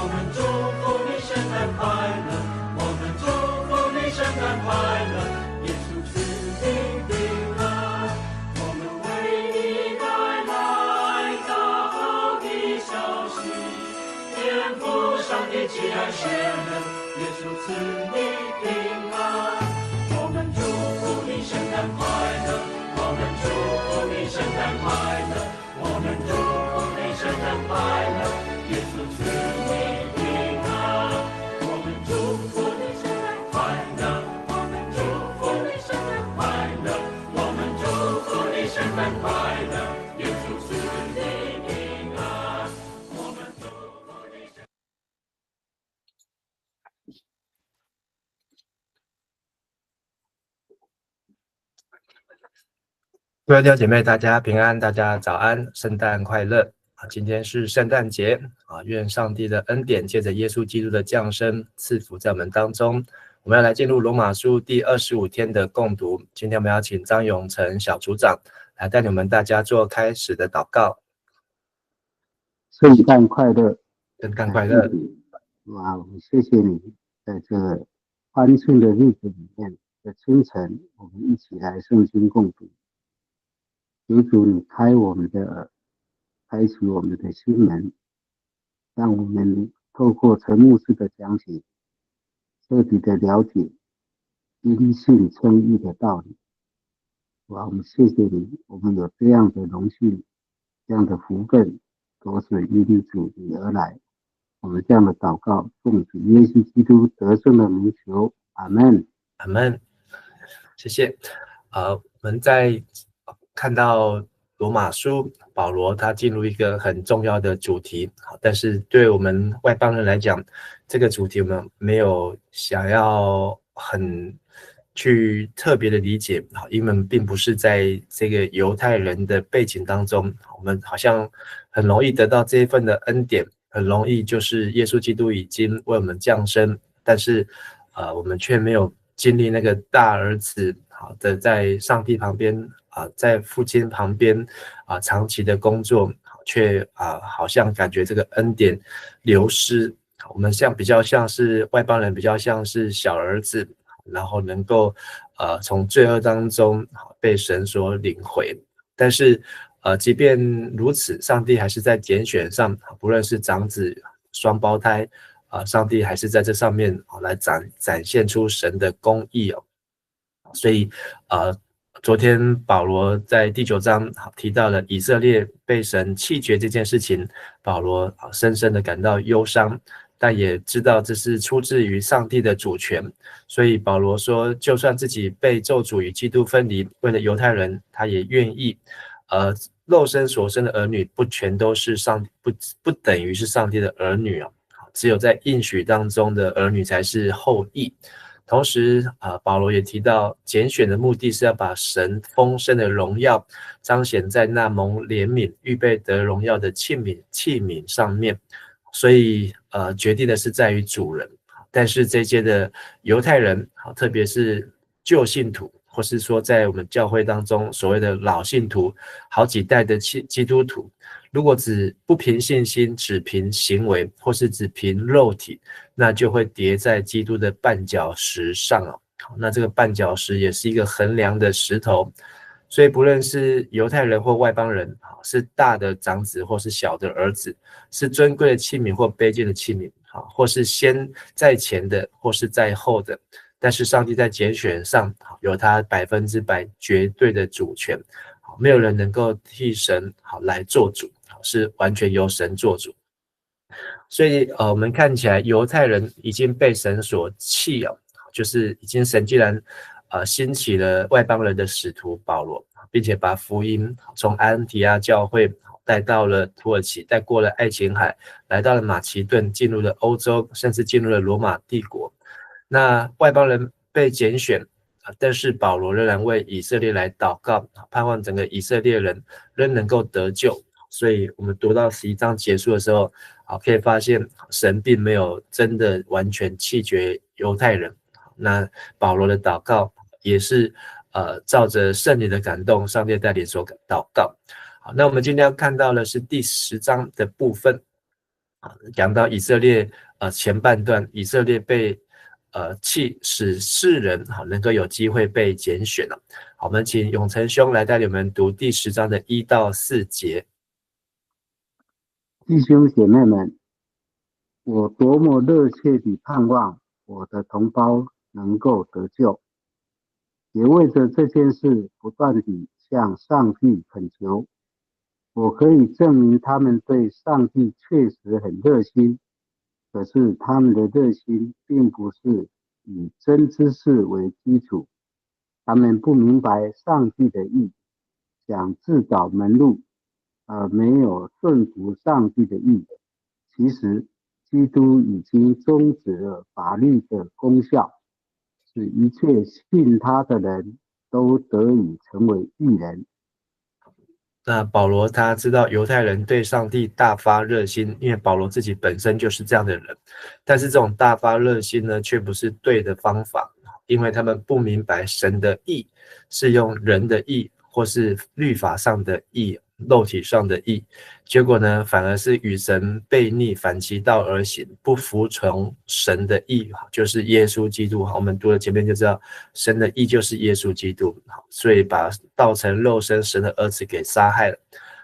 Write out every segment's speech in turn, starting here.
们祝福你圣诞快乐，我们祝福你圣诞快乐，耶稣赐你平安，我们为你带来大好的消息，天父上帝既然显人，耶稣赐你平安，我们祝福你圣诞快乐，我们祝福你圣诞快乐，我们祝福你圣诞快乐，耶稣赐你平安，我们祝福你圣诞快乐，我们祝福你圣诞快乐，我们祝福你圣诞快乐，耶稣赐你平安，我们祝福你圣诞。各位弟兄姐妹，大家平安，大家早安，圣诞快乐！今天是圣诞节愿上帝的恩典借着耶稣基督的降生赐福在我们当中。我们要来进入罗马书第25天的共读。今天我们要请张永成小组长来带领我们大家做开始的祷告。圣诞快乐，圣诞快乐！哇，我们谢谢你，在这个欢庆的日子里面的清晨，我们一起来圣经共读。求主你开我们的耳，开启我们的心门，让我们透过陈牧师的讲解，彻底的了解因信称义的道理。哇，我们谢谢你，我们有这样的荣幸，这样的福分，都是因主你而来。我们这样的祷告，奉主耶稣基督得胜的名求，阿们，阿们。谢谢。我们在看到罗马书，保罗他进入一个很重要的主题，但是对我们外邦人来讲，这个主题我们没有想要很去特别的理解，因为我们并不是在这个犹太人的背景当中，我们好像很容易得到这一份的恩典，很容易就是耶稣基督已经为我们降生，但是我们却没有经历那个大儿子好的在上帝旁边在父亲旁边长期的工作，却好像感觉这个恩典流失。我们比较像是外邦人，比较像是小儿子，然后能够从罪恶当中被神所领回。但是即便如此，上帝还是在拣选上，不论是长子、双胞胎上帝还是在这上面来展现出神的公义哦。所以昨天保罗在第9章提到了以色列被神弃绝这件事情，保罗深深的感到忧伤，但也知道这是出自于上帝的主权。所以保罗说，就算自己被咒诅与基督分离，为了犹太人，他也愿意肉身所生的儿女不全都是不等于是上帝的儿女只有在应许当中的儿女才是后裔。同时保罗也提到，拣选的目的是要把神丰盛的荣耀彰显在那蒙怜悯预备得荣耀的器皿上面。所以决定的是在于主人，但是这些的犹太人特别是旧信徒，或是说在我们教会当中所谓的老信徒，好几代的基督徒，如果只不凭信心，只凭行为，或是只凭肉体，那就会跌在基督的绊脚石上那这个绊脚石也是一个衡量的石头，所以不论是犹太人或外邦人，是大的长子或是小的儿子，是尊贵的器皿或卑贱的器皿，或是先在前的或是在后的，但是上帝在拣选上有他100%绝对的主权，没有人能够替神来做主，是完全由神做主。所以我们看起来犹太人已经被神所弃就是已经神既然兴起了外邦人的使徒保罗，并且把福音从安提阿教会带到了土耳其，带过了爱琴海，来到了马其顿，进入了欧洲，甚至进入了罗马帝国。那外邦人被拣选，但是保罗仍然为以色列来祷告，盼望整个以色列人仍能够得救。所以我们读到11章结束的时候，可以发现神并没有真的完全弃绝犹太人。那保罗的祷告也是照着圣灵的感动，上帝带领所祷告。好，那我们今天要看到的是第10章的部分。讲到以色列前半段，以色列被使世人能够有机会被拣选了。好，我们请永成兄来带领我们读第10章的1到4节。弟兄姐妹们，我多么热切地盼望我的同胞能够得救，也为着这件事不断地向上帝恳求。我可以证明他们对上帝确实很热心，可是他们的热心并不是以真知识为基础，他们不明白上帝的意，想自找门路，而没有顺服上帝的意。其实基督已经终止了法律的功效，使一切信他的人都得以成为义人。那保罗他知道犹太人对上帝大发热心，因为保罗自己本身就是这样的人，但是这种大发热心呢，却不是对的方法，因为他们不明白神的义是用人的义或是律法上的义、肉体上的义，结果呢，反而是与神悖逆，反其道而行，不服从神的义，就是耶稣基督。我们读了前面就知道，神的义就是耶稣基督，所以把道成肉身神的儿子给杀害了。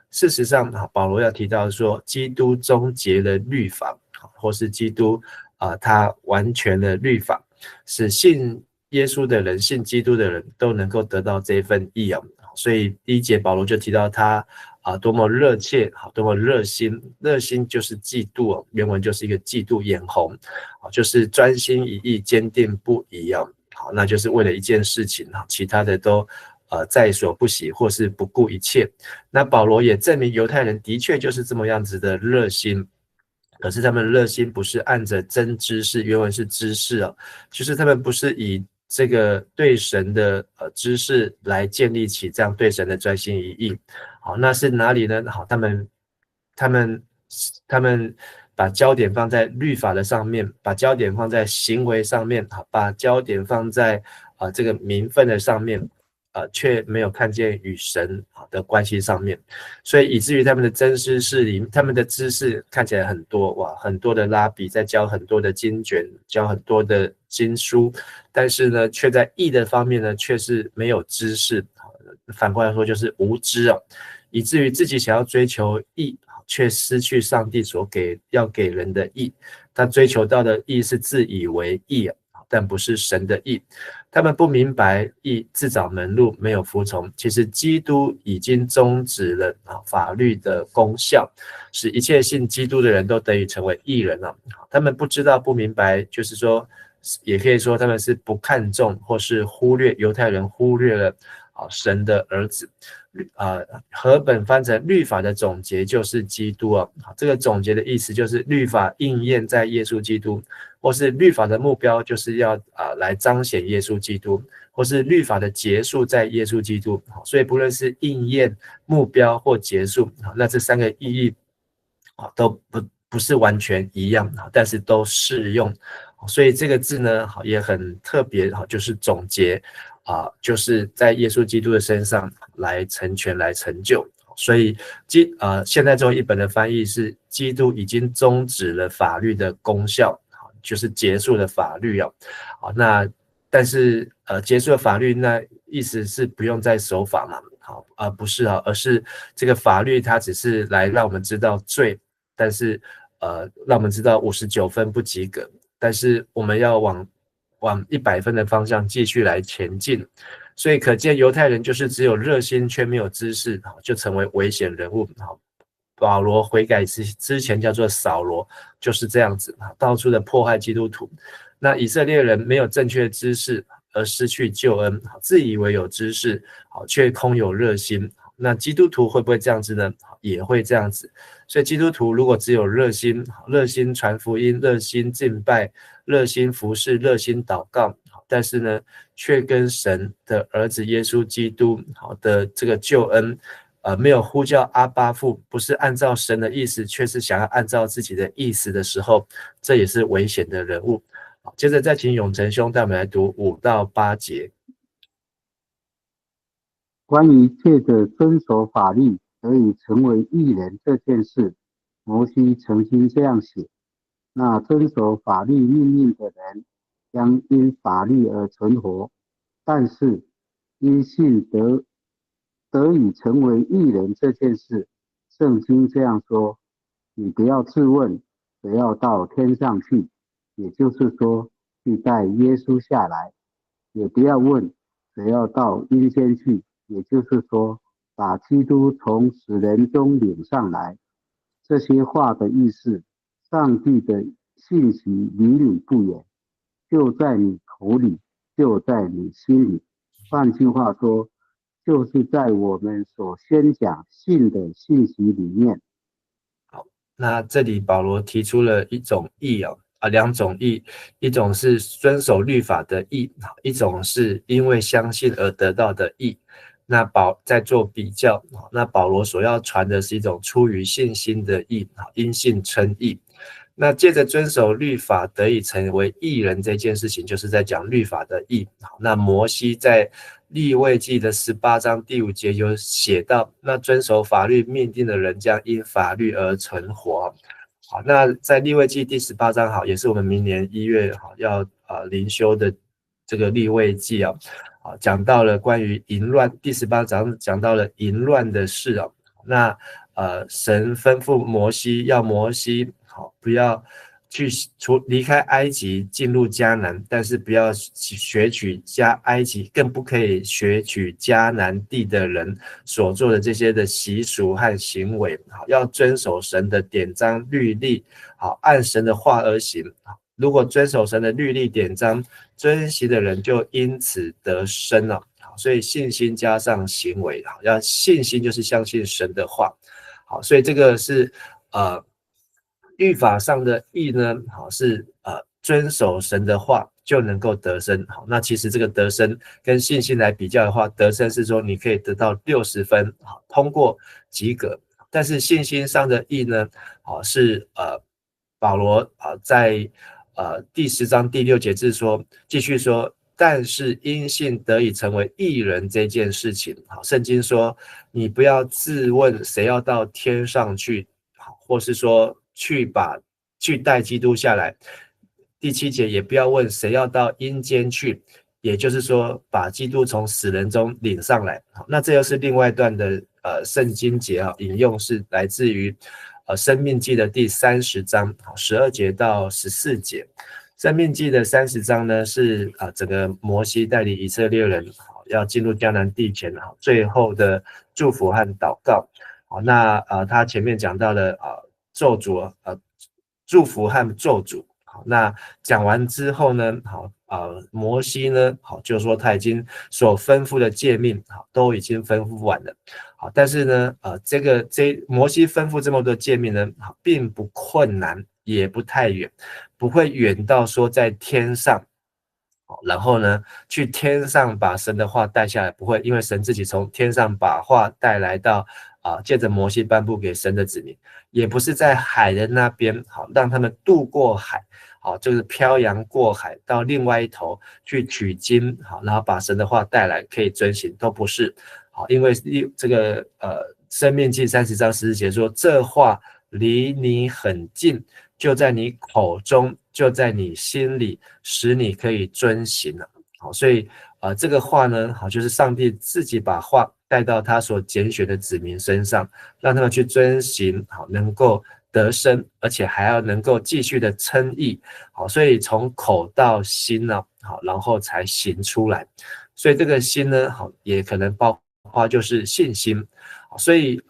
事实上，保罗要提到说，基督终结了律法，或是基督他完全的律法，使信耶稣的人、信基督的人都能够得到这份义啊。所以第1节保罗就提到他多么热切，多么热心，热心就是嫉妒，原文就是一个嫉妒眼红，就是专心一意、坚定不移啊。好，那就是为了一件事情，其他的都在所不惜，或是不顾一切。那保罗也证明犹太人的确就是这么样子的热心，可是他们热心不是按着真知识，原文是知识啊，就是他们不是以这个对神的知识来建立起这样对神的专心一意。好，那是哪里呢？好，他们把焦点放在律法的上面，把焦点放在行为上面，把焦点放在这个名分的上面，却没有看见与神的关系上面，所以以至于他们的真知识里，他们的知识看起来很多，哇，很多的拉比在教很多的经卷，教很多的经书，但是呢，却在义的方面呢，却是没有知识，反过来说就是无知啊，以至于自己想要追求义，却失去上帝所要给人的义，他追求到的义是自以为义，但不是神的义。他们不明白义，自找门路，没有服从。其实基督已经终止了法律的功效，使一切信基督的人都得以成为义人了。他们不知道、不明白，就是说，也可以说他们是不看重或是忽略，犹太人忽略了神的儿子。和本翻成律法的总结就是基督啊，这个总结的意思就是律法应验在耶稣基督，或是律法的目标就是要来彰显耶稣基督，或是律法的结束在耶稣基督。所以不论是应验、目标或结束，那这3个意义都不是完全一样，但是都适用。所以这个字呢也很特别，就是总结就是在耶稣基督的身上来成全、来成就。所以现代中译本的翻译是基督已经终止了法律的功效，就是结束了法律啊。那但是结束了法律，那意思是不用再守法嘛？不是而是这个法律它只是来让我们知道罪，但是让我们知道59分不及格，但是我们要往100分的方向继续来前进。所以可见犹太人就是只有热心却没有知识，就成为危险人物。保罗悔改之前叫做扫罗，就是这样子，到处的迫害基督徒。那以色列人没有正确知识而失去救恩，自以为有知识，却空有热心。那基督徒会不会这样子呢？也会这样子。所以基督徒如果只有热心传福音、热心敬拜、热心服侍、热心祷告，但是呢，却跟神的儿子耶稣基督的这个救恩没有呼叫阿爸父，不是按照神的意思，却是想要按照自己的意思的时候，这也是危险的人物。接着再请永成兄带我们来读5到8节。关于借着遵守法律得以成为义人这件事，摩西曾经这样写：那遵守法律命令的人，将因法律而存活；但是因信得以成为义人这件事，圣经这样说：你不要自问，谁要到天上去，也就是说，去带耶稣下来；也不要问，谁要到阴间去，也就是说，把基督从死人中领上来。这些话的意思，上帝的信息离你不远，就在你口里，就在你心里。换句话说，就是在我们所宣讲信的信息里面。那这里保罗提出了一种义两种义，一种是遵守律法的义，一种是因为相信而得到的义。那在做比较，那保罗所要传的是一种出于信心的义，因信称义。那借着遵守律法得以成为义人这件事情，就是在讲律法的义。那摩西在利未记的18章第5节有写到，那遵守法律命定的人将因法律而存活。好，那在利未记第18章也是我们明年1月要灵修的这个利未记讲到了关于淫乱，第18章讲到了淫乱的事那神吩咐摩西，要摩西不要去离开埃及进入迦南，但是不要学取埃及，更不可以学取迦南地的人所做的这些的习俗和行为，要遵守神的典章律例，按神的话而行。如果遵守神的律例典章，遵行的人就因此得生了。所以信心加上行为，要信心就是相信神的话。好，所以这个是律法上的义呢，是遵守神的话就能够得生。好，那其实这个得生跟信心来比较的话，得生是说你可以得到60分，通过及格。但是信心上的义呢，是保罗在第10章第6节继续说，但是因信得以成为义人这件事情，圣经说你不要自问谁要到天上去，或是说去带基督下来。第7节也不要问谁要到阴间去，也就是说把基督从死人中领上来。那这又是另外一段的圣经节引用是来自于申命记的第30章12节到14节。申命记的30章呢，是整个摩西带领以色列人要进入迦南地前最后的祝福和祷告。那他前面讲到了咒诅祝福和咒诅。那讲完之后呢，摩西呢，就说他已经所吩咐的诫命都已经吩咐完了。但是呢，摩西吩咐这么多诫命呢，并不困难，也不太远，不会远到说在天上，然后呢，去天上把神的话带下来，不会，因为神自己从天上把话带来到借着摩西颁布给神的子民，也不是在海的那边，让他们渡过海，就是漂洋过海到另外一头去取经，然后把神的话带来可以遵行，都不是。因为这个申命记30章14节说，这话离你很近，就在你口中，就在你心里，使你可以遵行了。所以这个话呢，就是上帝自己把话带到他所拣选的子民身上，让他们去遵行，能够得生，而且还要能够继续的称义。所以从口到心呢，然后才行出来。所以这个心呢，也可能包括就是信心。所以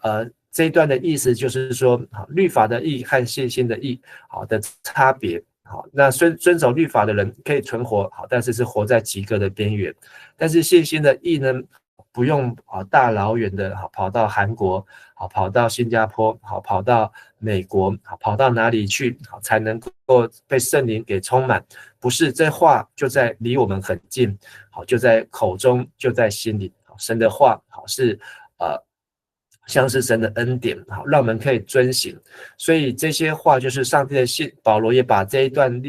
这一段的意思就是说，律法的义和信心的义的差别。那遵守律法的人可以存活，但是是活在及格的边缘。但是信心的义呢，不用大老远的跑到韩国，跑到新加坡，跑到美国，跑到哪里去才能够被圣灵给充满？不是，这话就在离我们很近，就在口中，就在心里。神的话是像是神的恩典，让我们可以遵行。所以这些话就是上帝的信。保罗也把这一段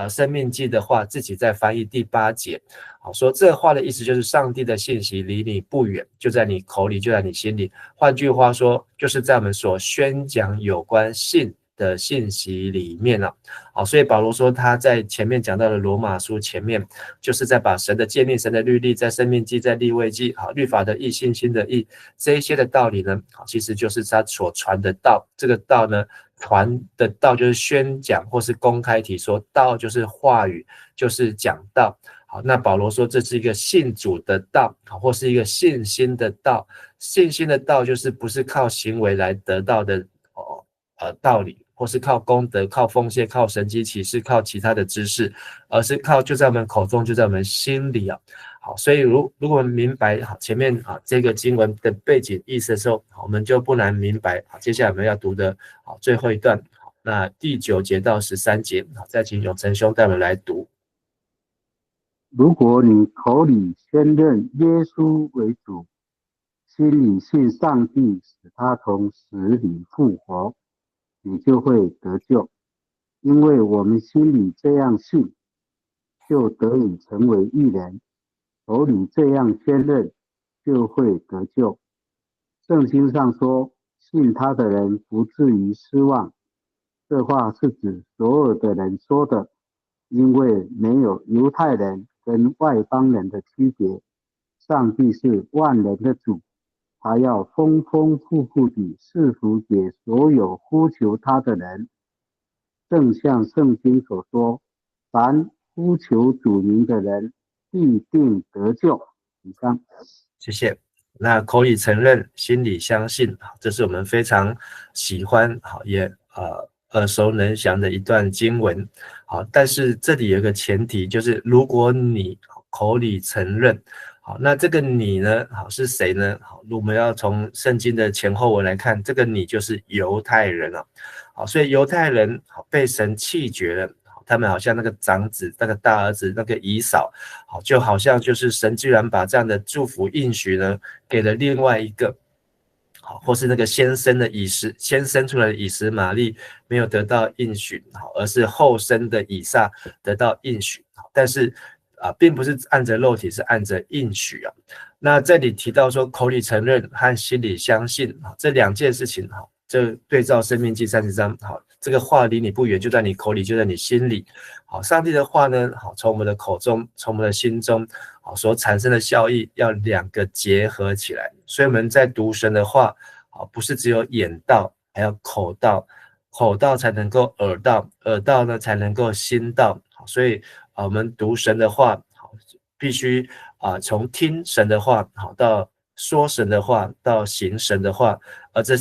申命记的话，自己在翻译第8节，好，说这话的意思就是上帝的信息离你不远，就在你口里，就在你心里。换句话说，就是在我们所宣讲有关信的信息里面了。好，所以保罗说他在前面讲到的罗马书前面，就是在把神的诫命、神的律例，在申命记、在利未记，好，律法的义、信心的义，这一些的道理呢，好，其实就是他所传的道。这个道呢，传的道就是宣讲或是公开体说，道就是话语，就是讲道。好，那保罗说这是一个信主的道，好，或是一个信心的道。信心的道就是不是靠行为来得到的道理，或是靠功德、靠奉献、靠神迹奇事、靠其他的知识，而是靠就在我们口中，就在我们心里啊。好，所以如果我们明白好前面这个经文的背景意思的时候，我们就不难明白接下来我们要读的最后一段，那第9节到13节，再请永成兄带我们来读。如果你口里宣认耶稣为主，心里信上帝使他从死里复活，你就会得救。因为我们心里这样信，就得以成为义人，口里这样宣认，就会得救。圣经上说，信他的人不至于失望。这话是指所有的人说的，因为没有犹太人跟外邦人的区别。上帝是万人的主，他要丰丰富富地赐福给所有呼求他的人。正像圣经所说，凡呼求主名的人必定得救。以上，谢谢。那口里承认，心里相信，这是我们非常喜欢，也耳熟能详的一段经文。好，但是这里有一个前提，就是如果你口里承认，好，那这个你呢，好，是谁呢？好，我们要从圣经的前后文来看，这个你就是犹太人啊。好，所以犹太人被神弃绝了。他们好像那个长子、那个大儿子、那个以扫，好，就好像就是神居然把这样的祝福应许呢，给了另外一个，好，或是那个先生出来的以实玛利没有得到应许，好，而是后生的以撒得到应许，但是并不是按着肉体，是按着应许啊。那这里提到说，口里承认和心里相信，这2件事情，好，这对照申命记30章，好，这个话离你不远，就在你口里，就在你心里。好，上帝的话呢，好，从我们的口中，从我们的心中，好，所产生的效益要2个结合起来。所以我们在读神的话，好，不是只有眼道，还要口道，口道才能够耳道，耳道呢才能够心道。好，所以我们读神的话，好，必须从听神的话，好，到说神的话，到行神的话，而这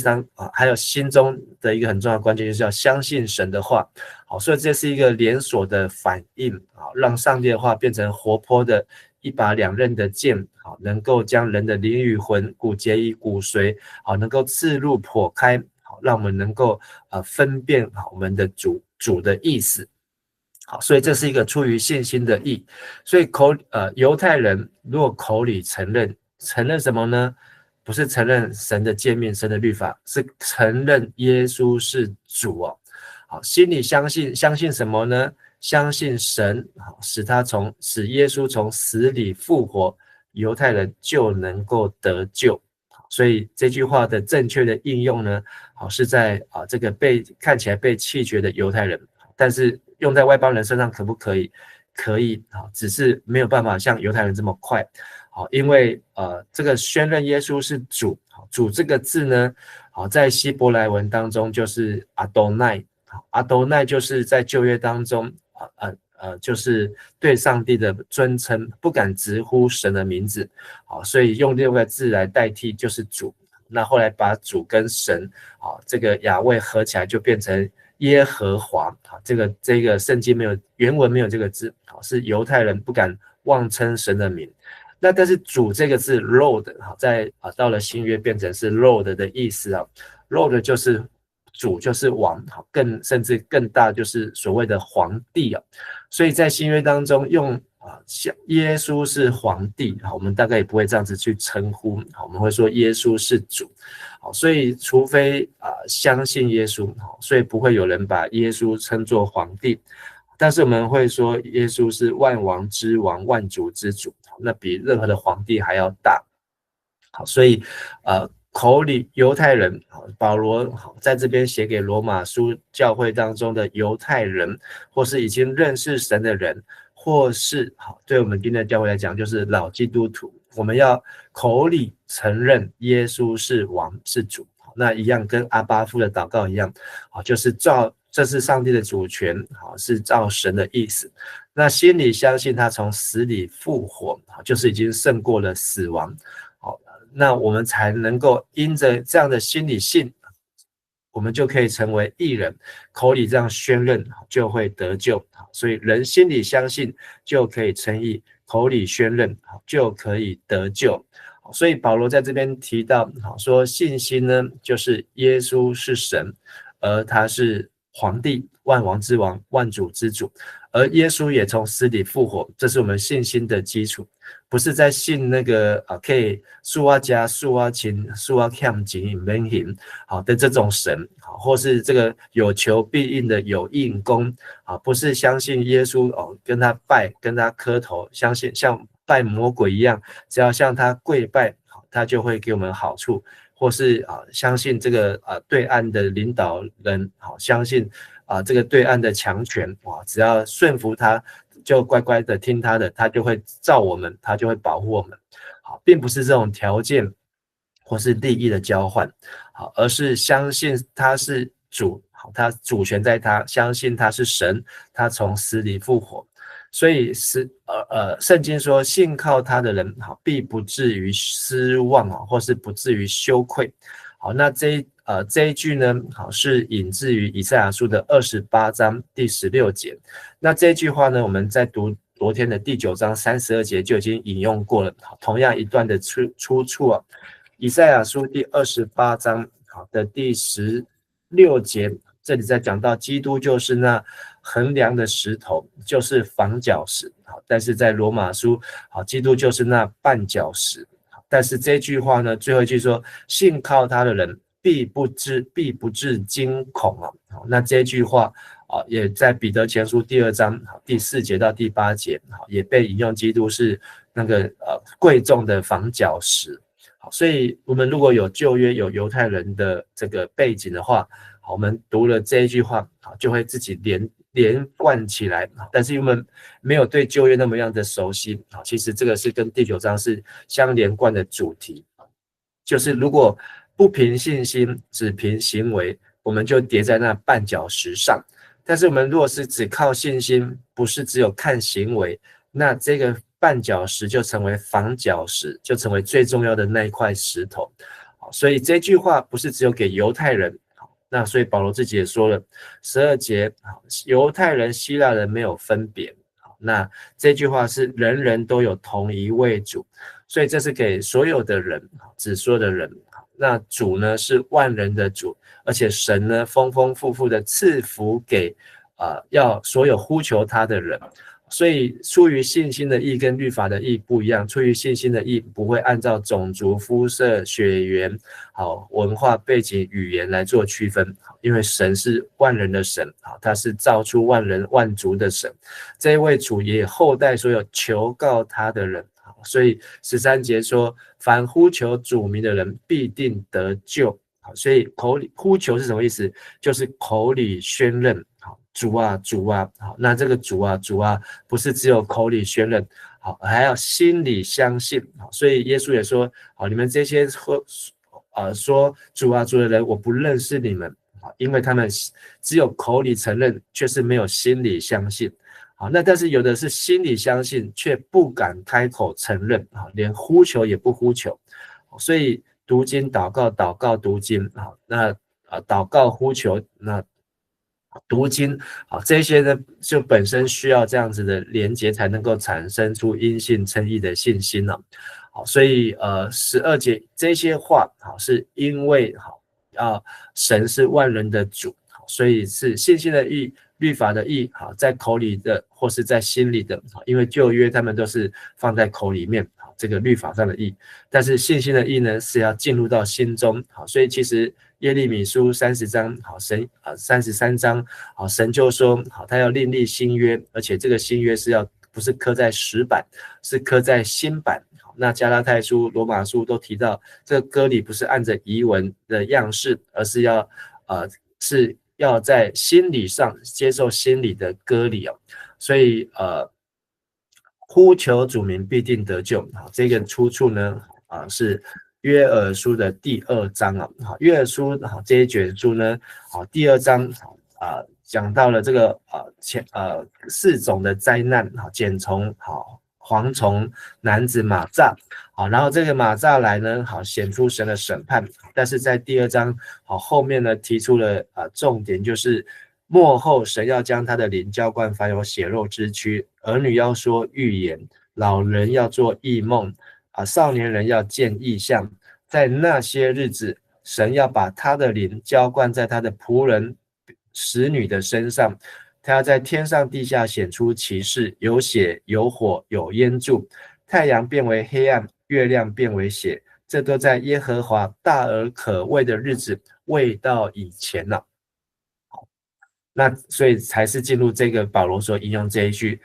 还有心中的一个很重要的关键，就是要相信神的话。好，所以这是一个连锁的反应，好，让上帝的话变成活泼的一把2刃的剑，好，能够将人的灵与魂、骨节与骨髓，好，能够刺入剖开，好，让我们能够分辨好我们的主的意思。好，所以这是一个出于信心的义。所以犹太人如果口里承认什么呢？不是承认神的诫命、神的律法，是承认耶稣是主哦。好，心里相信什么呢？相信神，好，使耶稣从死里复活，犹太人就能够得救。所以这句话的正确的应用呢，好，是在这个看起来被弃绝的犹太人，但是用在外邦人身上可不可以？可以，只是没有办法像犹太人这么快。好，因为这个宣认耶稣是主，主这个字呢，好，在希伯来文当中就是阿多奈，阿多奈就是在旧约当中就是对上帝的尊称，不敢直呼神的名字，好，所以用6个字来代替就是主。那后来把主跟神，好，这个雅卫合起来就变成耶和华，好，这个圣经原文没有这个字，好，是犹太人不敢妄称神的名。那但是主这个字 Lord， 在到了新约变成是 Lord 的意思啊 ，Lord 就是主，就是王，甚至更大就是所谓的皇帝啊。所以在新约当中用像耶稣是皇帝，我们大概也不会这样子去称呼，我们会说耶稣是主。好，所以除非相信耶稣，所以不会有人把耶稣称作皇帝。但是我们会说耶稣是万王之王，万主之主，那比任何的皇帝还要大。好，所以口里犹太人，保罗在这边写给罗马书教会当中的犹太人，或是已经认识神的人，或是对我们今天的教会来讲，就是老基督徒，我们要口里承认耶稣是王是主，那一样跟阿爸父的祷告一样，就是这是上帝的主权，是照神的意思。那心里相信他从死里复活，就是已经胜过了死亡。那我们才能够因着这样的心理信，我们就可以成为义人，口里这样宣认就会得救。所以人心里相信就可以称义，口里宣认就可以得救。所以保罗在这边提到说，信心呢就是耶稣是神，而他是皇帝，万王之王，万主之主，而耶稣也从死里复活，这是我们信心的基础。不是在信那个可以数啊加数啊勤数啊欠钱免行好的这种神，或是这个有求必应的有应公，不是相信耶稣跟他拜跟他磕头，相信像拜魔鬼一样，只要向他跪拜，他就会给我们好处，或是相信这个对岸的领导人，相信这个对岸的强权，只要顺服他，就乖乖的听他的，他就会照我们，他就会保护我们。并不是这种条件或是利益的交换，而是相信他是主，他主权在他，相信他是神，他从死里复活。所以圣经说，信靠他的人必不至于失望，或是不至于羞愧。好，那这一句呢，是引自于以赛亚书的28章第16节。那这句话呢，我们在读昨天的第9章32节就已经引用过了，同样一段的出处啊。以赛亚书第28章的第16节，这里在讲到基督就是那衡量的石头，就是房角石。但是在罗马书，基督就是那绊脚石。但是这句话呢，最后一句说，信靠他的人必不致惊恐。那这句话也在彼得前书第2章第4节到第8节也被引用，基督是那个贵重的房角石。所以我们如果有旧约有犹太人的这个背景的话，我们读了这一句话就会自己连贯起来。但是我们没有对旧约那么样的熟悉，其实这个是跟第9章是相连贯的主题，就是如果不凭信心只凭行为，我们就跌在那绊脚石上。但是我们如果是只靠信心，不是只有看行为，那这个绊脚石就成为房角石，就成为最重要的那一块石头。所以这句话不是只有给犹太人，那所以保罗自己也说了12节，犹太人希腊人没有分别。那这句话是人人都有同一位主，所以这是给所有的人，指所有的人。那主呢是万人的主，而且神呢丰丰富富的赐福给要所有呼求他的人。所以出于信心的义跟律法的义不一样，出于信心的义不会按照种族、肤色、血缘、文化背景、语言来做区分，因为神是万人的神，他是造出万人万族的神。这一位主也厚待所有求告他的人，所以13节说，凡呼求主名的人必定得救。所以口里呼求是什么意思？就是口里宣认主啊主啊。那这个主啊主啊不是只有口里宣认，还要心里相信。所以耶稣也说，你们这些说主啊主的人，我不认识你们，因为他们只有口里承认，却是没有心里相信。那但是有的是心里相信，却不敢开口承认，连呼求也不呼求。所以读经祷告，祷告读经，那祷告呼求，那读经，这些呢就本身需要这样子的连结，才能够产生出因信称义的信心呢。所以12节这些话是因为神是万人的主，所以是信心的义、律法的义，在口里的或是在心里的，因为旧约他们都是放在口里面，这个律法上的义，但是信心的义呢是要进入到心中。所以其实耶利米书30章，好33章，好神就说，好他要另立新约，而且这个新约不是刻在石板，是刻在心板。那加拉太书、罗马书都提到，这个割礼不是按着遗文的样式，而是要在心理上接受心理的割礼哦。所以呼求主名必定得救。好，这个出处呢是约珥书的第2章啊。好，约珥书好这一卷书呢，好第2章讲到了这个4种的灾难，好茧虫，好蝗虫、男子马蚱，好，然后这个马蚱来呢，好显出神的审判。但是在第2章好后面呢提出了重点，就是末后神要将他的灵浇灌凡有血肉之躯，儿女要说预言，老人要做异梦，少年人要见异象。在那些日子，神要把他的灵浇灌在他的仆人使女的身上，他要在天上地下显出奇事，有血有火有烟柱，太阳变为黑暗，月亮变为血，这都在耶和华大而可畏的日子未到以前了。那所以才是进入这个保罗所引用这一句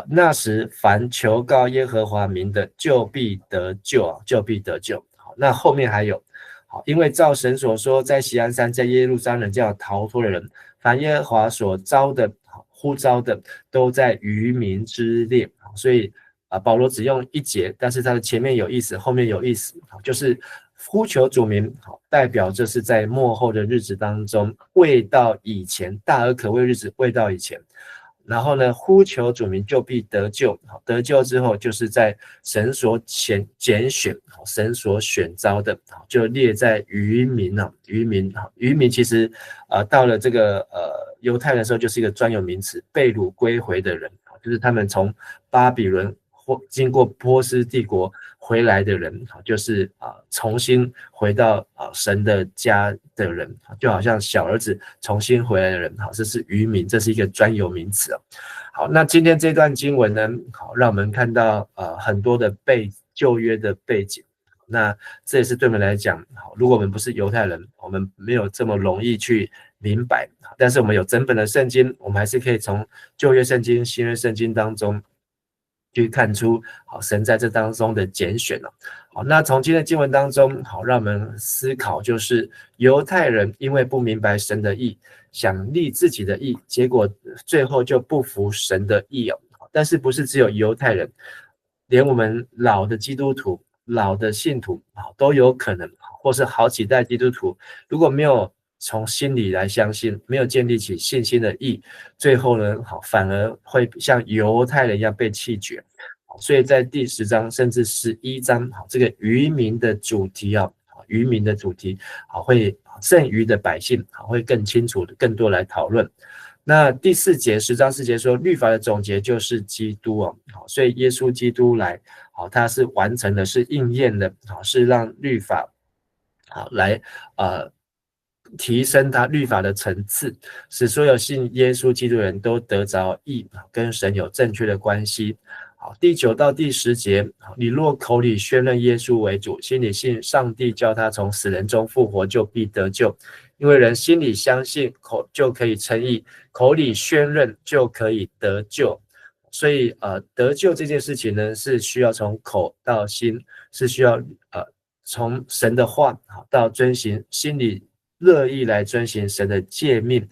那时凡求告耶和华名的就必得救，就必得救。好，那后面还有好，因为照神所说，在锡安山在耶路撒冷叫逃脱的人，凡耶和华所招的呼召的都在渔民之列。所以保罗只用1节，但是他的前面有意思，后面有意思，就是呼求主名，代表这是在末后的日子当中，未到以前，大而可畏日子未到以前。然后呢，呼求主名就必得救，得救之后就是在神所拣选，神所选召的，就列在渔民。渔民其实到了这个犹太人的时候就是一个专有名词，被掳归回的人，就是他们从巴比伦或经过波斯帝国回来的人，就是重新回到神的家的人，就好像小儿子重新回来的人，这是渔民，这是一个专有名词。好，那今天这段经文呢，好，让我们看到很多的旧约的背景。那这也是对我们来讲，如果我们不是犹太人，我们没有这么容易去明白，但是我们有整本的圣经，我们还是可以从旧约圣经、新约圣经当中去看出好神在这当中的拣选。好，那从今天的经文当中，好，让我们思考，就是犹太人因为不明白神的义，想立自己的义，结果最后就不服神的义。但是不是只有犹太人，连我们老的基督徒、老的信徒都有可能，或是好几代基督徒，如果没有从心里来相信，没有建立起信心的义，最后呢，反而会像犹太人一样被弃绝。所以在第10章甚至11章，这个渔民的主题渔民的主题会剩余的百姓会更清楚的更多来讨论。那第4节10章4节说，律法的总结就是基督所以耶稣基督来他是完成的，是应验的，是让律法来提升他律法的层次，使所有信耶稣基督的人都得着义，跟神有正确的关系。好，第9到第10节，你若口里宣认耶稣为主，心里信上帝叫他从死人中复活，就必得救。因为人心里相信，口就可以称义，口里宣认就可以得救。所以得救这件事情呢，是需要从口到心，是需要从神的话到遵行，心里乐意来遵行神的诫命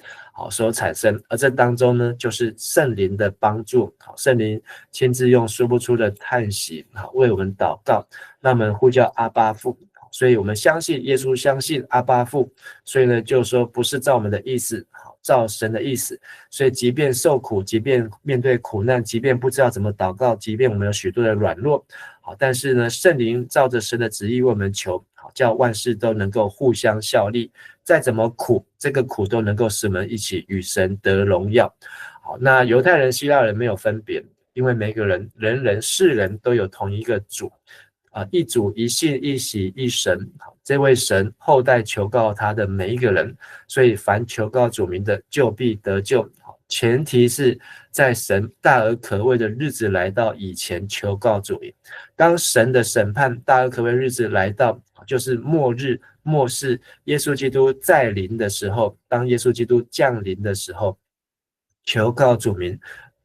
所产生。而这当中呢，就是圣灵的帮助，圣灵亲自用说不出的叹息为我们祷告，让我们呼叫阿爸父。所以我们相信耶稣，相信阿爸父，所以呢，就说不是照我们的意思，照神的意思。所以即便受苦，即便面对苦难，即便不知道怎么祷告，即便我们有许多的软弱，但是呢，圣灵照着神的旨意为我们求，叫万事都能够互相效力，再怎么苦，这个苦都能够使我们一起与神得荣耀。好，那犹太人、希腊人没有分别，因为每个人、世人都有同一个主。一主一信一喜一神，这位神后代求告他的每一个人，所以凡求告主名的就必得救。前提是在神大而可畏的日子来到以前求告主名。当神的审判大而可畏日子来到，就是末日末世耶稣基督再临的时候，当耶稣基督降临的时候，求告主名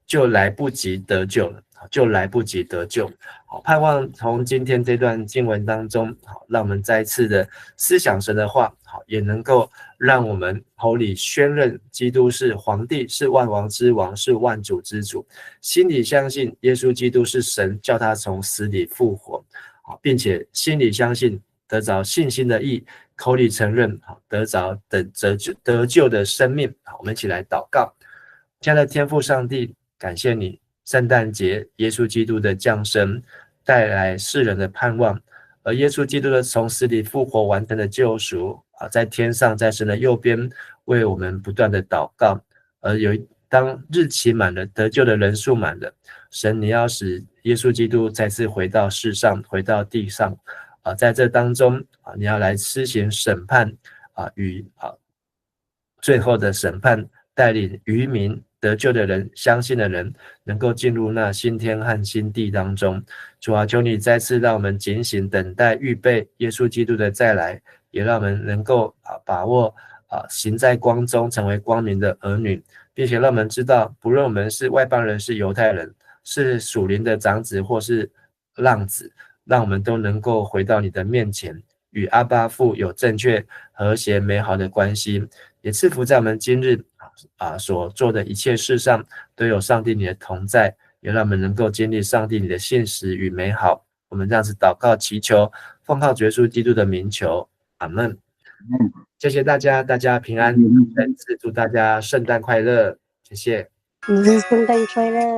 就来不及得救了，就来不及得救。好，盼望从今天这段经文当中，好，让我们再一次的思想神的话，好，也能够让我们口里宣认基督是皇帝，是万王之王，是万主之主，心里相信耶稣基督是神叫他从死里复活，好，并且心里相信得着信心的义，口里承认，好，得着得救的生命。好，我们一起来祷告。亲爱的天父上帝，感谢你圣诞节耶稣基督的降生带来世人的盼望，而耶稣基督的从死里复活完成的救赎，在天上在神的右边为我们不断的祷告。而当日期满了，得救的人数满了，神你要使耶稣基督再次回到世上，回到地上，在这当中你要来施行审判，与最后的审判，带领渔民得救的人，相信的人能够进入那新天和新地当中。主啊，求你再次让我们警醒等待预备耶稣基督的再来，也让我们能够把握行在光中，成为光明的儿女，并且让我们知道，不论我们是外邦人，是犹太人，是属灵的长子或是浪子，让我们都能够回到你的面前，与阿爸父有正确和谐美好的关系，也赐福在我们今日所做的一切事上都有上帝你的同在，也让我们能够经历上帝你的信实与美好。我们这样子祷告祈求，奉靠耶稣基督的名求，阿们。谢谢大家，大家平安，再次祝大家圣诞快乐，谢谢。圣诞快乐，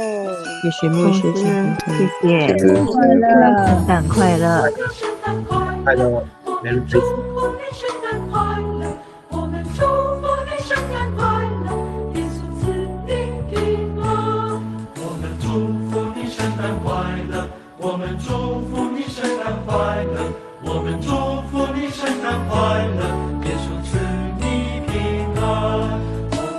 谢谢牧师，谢谢，圣诞快乐，圣诞快乐，快乐 ，Merry Christmas。圣诞快乐，我们祝福你圣诞快乐，耶稣赐你平安。我们祝福你圣诞快乐，我们祝福你圣诞快乐，我们祝福你圣诞快乐。